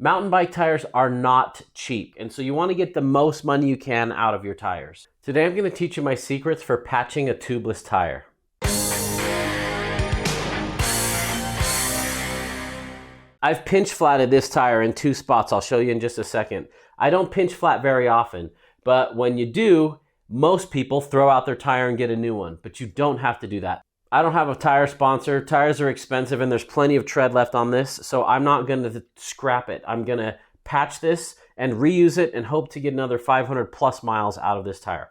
Mountain bike tires are not cheap, and so you want to get the most money you can out of your tires. Today I'm going to teach you my secrets for patching a tubeless tire. I've pinch flatted this tire in 2 spots. I'll show you in just a second. I don't pinch flat very often, but when you do, most people throw out their tire and get a new one, but you don't have to do that. I don't have a tire sponsor. Tires are expensive and there's plenty of tread left on this, so I'm not going to scrap it. I'm going to patch this and reuse it and hope to get another 500 plus miles out of this tire.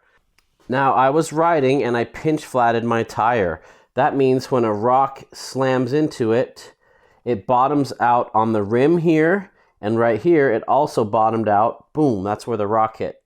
Now, I was riding and I pinch flatted my tire. That means when a rock slams into it, it bottoms out on the rim here, and right here it also bottomed out. Boom, that's where the rock hit,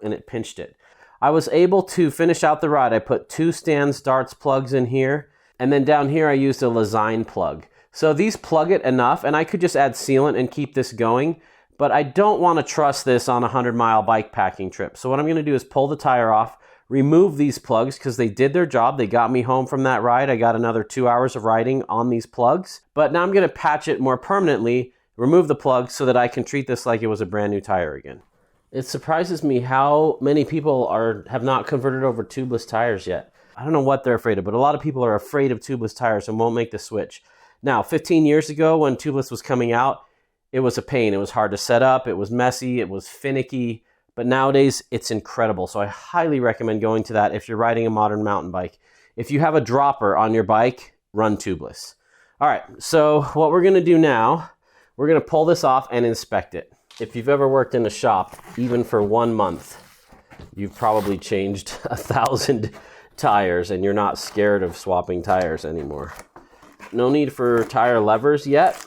and it pinched it. I was able to finish out the ride. I put 2 Stan's darts plugs in here, and then down here I used a Lesign plug. So these plug it enough, and I could just add sealant and keep this going, but I don't want to trust this on a 100-mile bike packing trip. So what I'm going to do is pull the tire off, remove these plugs because they did their job. They got me home from that ride. I got another 2 hours of riding on these plugs. But now I'm going to patch it more permanently, remove the plugs so that I can treat this like it was a brand new tire again. It surprises me how many people have not converted over tubeless tires yet. I don't know what they're afraid of, but a lot of people are afraid of tubeless tires and won't make the switch. Now, 15 years ago when tubeless was coming out, it was a pain. It was hard to set up. It was messy. It was finicky. But nowadays, it's incredible. So I highly recommend going to that if you're riding a modern mountain bike. If you have a dropper on your bike, run tubeless. All right, so what we're going to do now, we're going to pull this off and inspect it. If you've ever worked in a shop, even for 1 month, you've probably changed 1,000 tires and you're not scared of swapping tires anymore. No need for tire levers yet.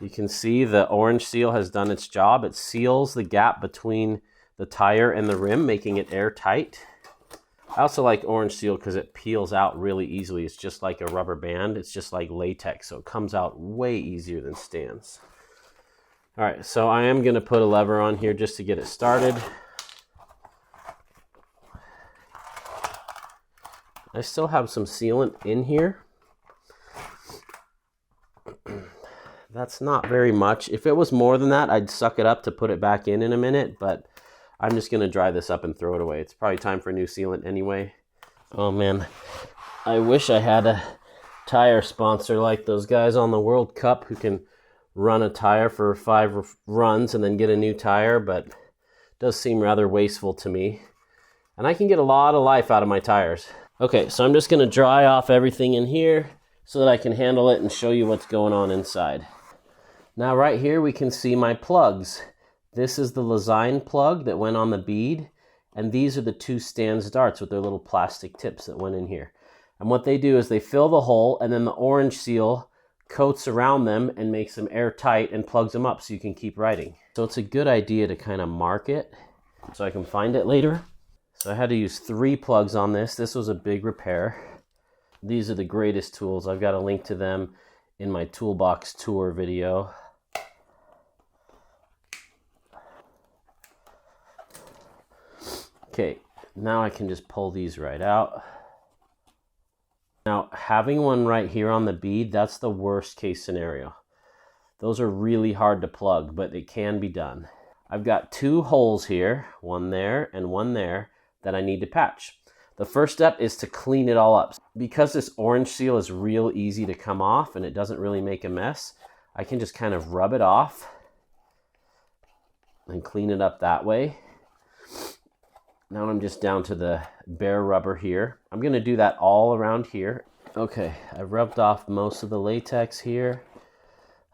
You can see the orange seal has done its job. It seals the gap between the tire and the rim, making it airtight. I also like orange seal because it peels out really easily. It's just like a rubber band. It's just like latex, so it comes out way easier than Stan's. All right, so I am going to put a lever on here just to get it started. I still have some sealant in here. That's not very much. If it was more than that, I'd suck it up to put it back in a minute, but I'm just going to dry this up and throw it away. It's probably time for new sealant anyway. Oh man, I wish I had a tire sponsor like those guys on the World Cup who can run a tire for 5 runs and then get a new tire, but it does seem rather wasteful to me. And I can get a lot of life out of my tires. Okay, so I'm just going to dry off everything in here so that I can handle it and show you what's going on inside. Now right here we can see my plugs. This is the Lesign plug that went on the bead, and these are the 2 Stan's darts with their little plastic tips that went in here. And what they do is they fill the hole, and then the orange seal coats around them and makes them airtight and plugs them up so you can keep riding. So it's a good idea to kind of mark it so I can find it later. So I had to use 3 plugs on this. This was a big repair. These are the greatest tools. I've got a link to them in my toolbox tour video. Okay, now I can just pull these right out. Now, having one right here on the bead, that's the worst case scenario. Those are really hard to plug, but it can be done. I've got 2 holes here, one there and one there, that I need to patch. The first step is to clean it all up. Because this orange seal is real easy to come off and it doesn't really make a mess, I can just kind of rub it off and clean it up that way. Now I'm just down to the bare rubber here. I'm going to do that all around here. Okay, I rubbed off most of the latex here.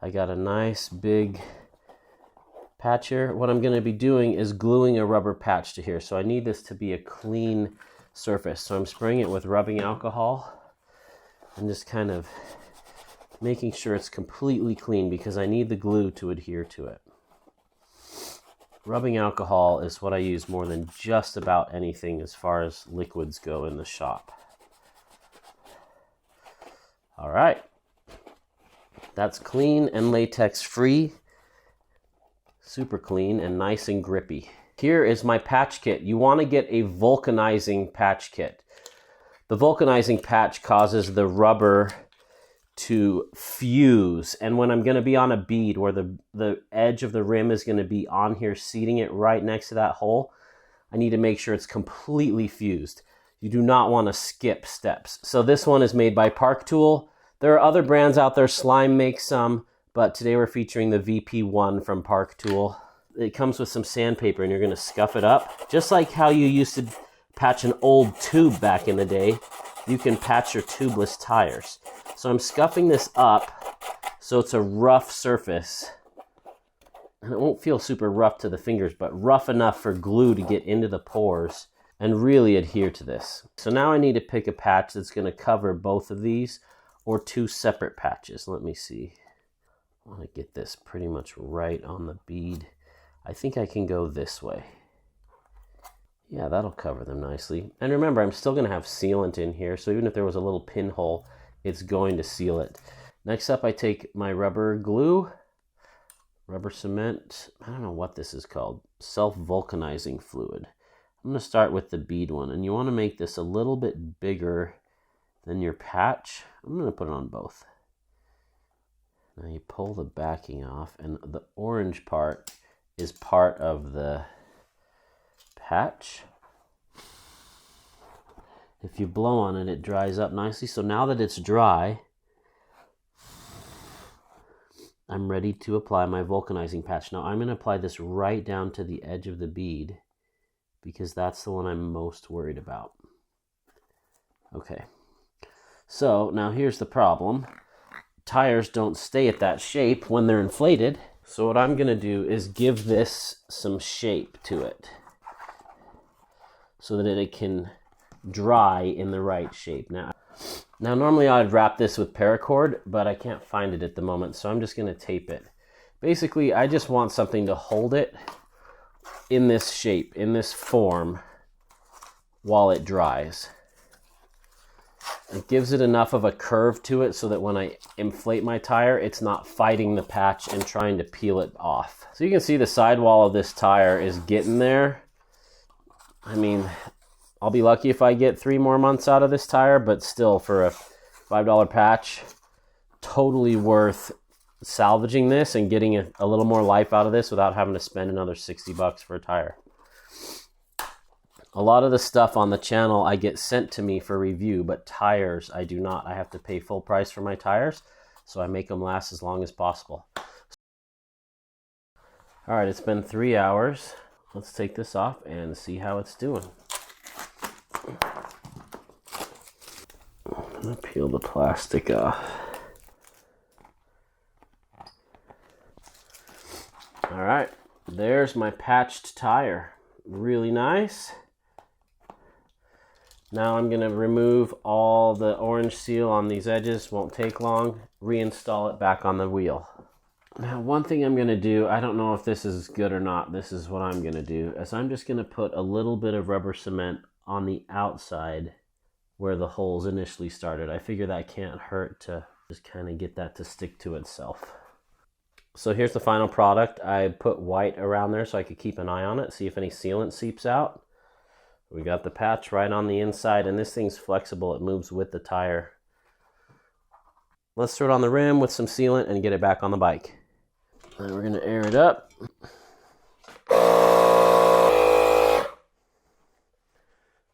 I got a nice big patch here. What I'm going to be doing is gluing a rubber patch to here. So I need this to be a clean surface. So I'm spraying it with rubbing alcohol and just kind of making sure it's completely clean because I need the glue to adhere to it. Rubbing alcohol is what I use more than just about anything as far as liquids go in the shop. All right, that's clean and latex free, super clean and nice and grippy. Here is my patch kit. You want to get a vulcanizing patch kit. The vulcanizing patch causes the rubber to fuse. And when I'm going to be on a bead where the edge of the rim is going to be on here, seating it right next to that hole, I need to make sure it's completely fused. You do not want to skip steps. So this one is made by Park Tool. There are other brands out there. Slime makes some, but today we're featuring the VP1 from Park Tool. It comes with some sandpaper and you're going to scuff it up. Just like how you used to patch an old tube back in the day, you can patch your tubeless tires. So I'm scuffing this up so it's a rough surface. And it won't feel super rough to the fingers, but rough enough for glue to get into the pores and really adhere to this. So now I need to pick a patch that's going to cover both of these or two separate patches. Let me see. I want to get this pretty much right on the bead. I think I can go this way. Yeah, that'll cover them nicely. And remember, I'm still going to have sealant in here, so even if there was a little pinhole, it's going to seal it. Next up, I take my rubber glue, rubber cement. I don't know what this is called. Self-vulcanizing fluid. I'm going to start with the bead one, and you want to make this a little bit bigger than your patch. I'm going to put it on both. Now you pull the backing off, and the orange part is part of the patch. If you blow on it, it dries up nicely. So now that it's dry, I'm ready to apply my vulcanizing patch. Now I'm going to apply this right down to the edge of the bead because that's the one I'm most worried about. Okay, so now here's the problem. Tires don't stay at that shape when they're inflated. So what I'm going to do is give this some shape to it so that it can dry in the right shape. Now normally I'd wrap this with paracord, but I can't find it at the moment, so I'm just going to tape it. Basically, I just want something to hold it in this shape, in this form, while it dries. It gives it enough of a curve to it so that when I inflate my tire, it's not fighting the patch and trying to peel it off. So you can see the sidewall of this tire is getting there. I mean, I'll be lucky if I get 3 more months out of this tire, but still, for a $5 patch, totally worth salvaging this and getting a little more life out of this without having to spend another $60 for a tire. A lot of the stuff on the channel I get sent to me for review, but tires I do not. I have to pay full price for my tires, so I make them last as long as possible. All right, it's been 3 hours. Let's take this off and see how it's doing. I'm gonna peel the plastic off. All right, there's my patched tire. Really nice. Now I'm gonna remove all the orange seal on these edges. Won't take long. Reinstall it back on the wheel. Now one thing I'm gonna do, I don't know if this is good or not, this is what I'm gonna do, is I'm just gonna put a little bit of rubber cement on the outside where the holes initially started. I figure that can't hurt to just kind of get that to stick to itself. So here's the final product. I put white around there so I could keep an eye on it, see if any sealant seeps out. We got the patch right on the inside, and this thing's flexible. It moves with the tire. Let's throw it on the rim with some sealant and get it back on the bike. And we're gonna air it up.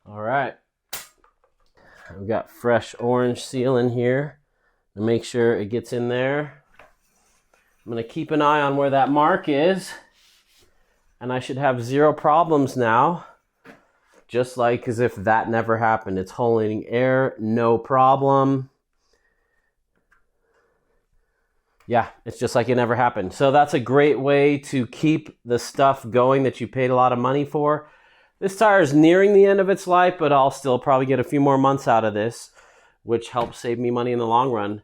All right. I've got fresh orange seal in here to make sure it gets in there. I'm gonna keep an eye on where that mark is, and I should have 0 problems now. Just like as if that never happened. It's holding air, no problem. Yeah, it's just like it never happened. So that's a great way to keep the stuff going that you paid a lot of money for. This tire is nearing the end of its life, but I'll still probably get a few more months out of this, which helps save me money in the long run.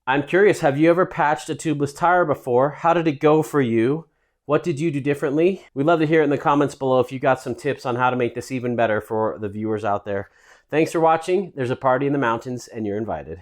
I'm curious, have you ever patched a tubeless tire before? How did it go for you? What did you do differently? We'd love to hear it in the comments below if you got some tips on how to make this even better for the viewers out there. Thanks for watching. There's a party in the mountains and you're invited.